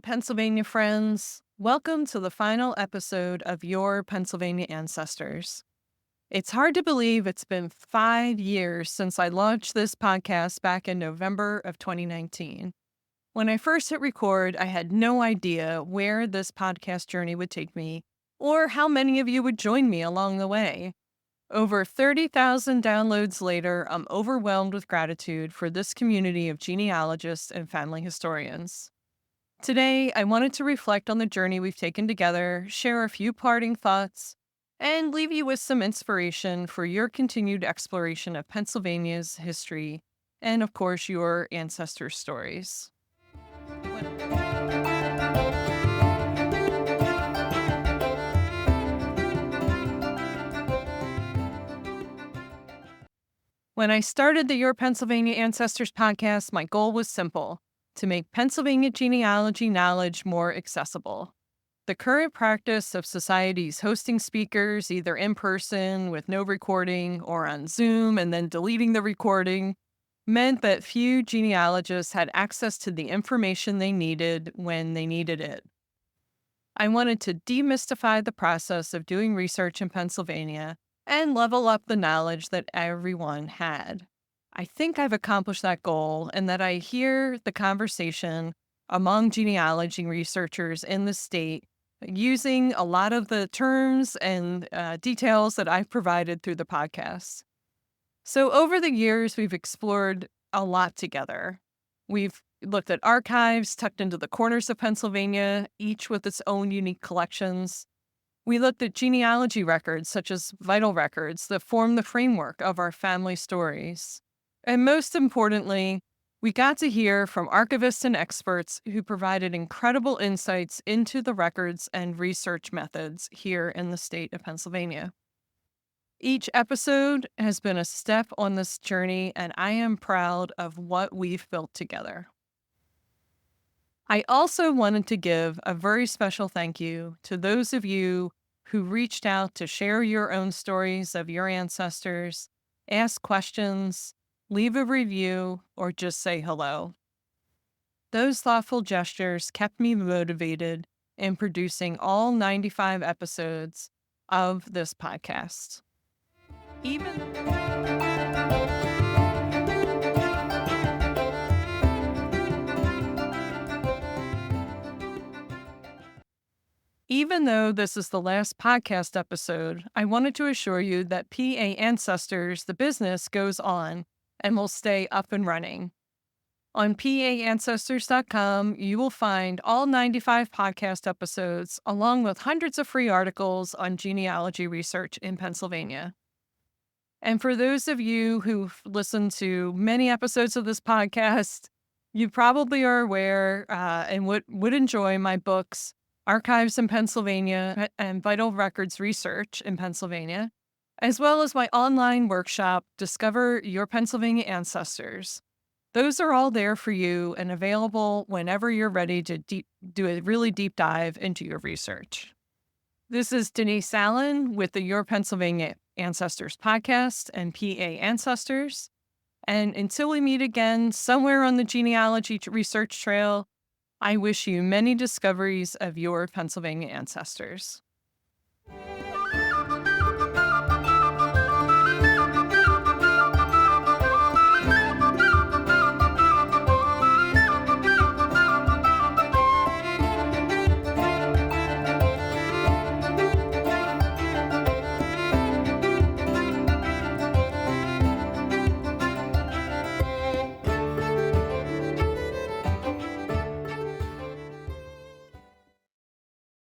Pennsylvania friends. Welcome to the final episode of Your Pennsylvania Ancestors. It's hard to believe it's been 5 years since I launched this podcast back in November of 2019. When I first hit record, I had no idea where this podcast journey would take me or how many of you would join me along the way. Over 30,000 downloads later, I'm overwhelmed with gratitude for this community of genealogists and family historians. Today, I wanted to reflect on the journey we've taken together, share a few parting thoughts, and leave you with some inspiration for your continued exploration of Pennsylvania's history and, of course, your ancestors' stories. When I started the Your Pennsylvania Ancestors podcast, my goal was simple: to make Pennsylvania genealogy knowledge more accessible. The current practice of societies hosting speakers either in person with no recording or on Zoom and then deleting the recording meant that few genealogists had access to the information they needed when they needed it. I wanted to demystify the process of doing research in Pennsylvania and level up the knowledge that everyone had. I think I've accomplished that goal and that I hear the conversation among genealogy researchers in the state using a lot of the terms and details that I've provided through the podcast. So over the years, we've explored a lot together. We've looked at archives tucked into the corners of Pennsylvania, each with its own unique collections. We looked at genealogy records, such as vital records, that form the framework of our family stories. And most importantly, we got to hear from archivists and experts who provided incredible insights into the records and research methods here in the state of Pennsylvania. Each episode has been a step on this journey, and I am proud of what we've built together. I also wanted to give a very special thank you to those of you who reached out to share your own stories of your ancestors, ask questions, leave a review, or just say hello. Those thoughtful gestures kept me motivated in producing all 95 episodes of this podcast. Even though this is the last podcast episode, I wanted to assure you that PA Ancestors, the business, goes on and will stay up and running. On PAAncestors.com, you will find all 95 podcast episodes, along with hundreds of free articles on genealogy research in Pennsylvania. And for those of you who've listened to many episodes of this podcast, you probably are aware and would enjoy my books, Archives in Pennsylvania and Vital Records Research in Pennsylvania, as well as my online workshop, Discover Your Pennsylvania Ancestors. Those are all there for you and available whenever you're ready to do a really deep dive into your research. This is Denyse Allen with the Your Pennsylvania Ancestors podcast and PA Ancestors. And until we meet again somewhere on the genealogy research trail, I wish you many discoveries of your Pennsylvania ancestors.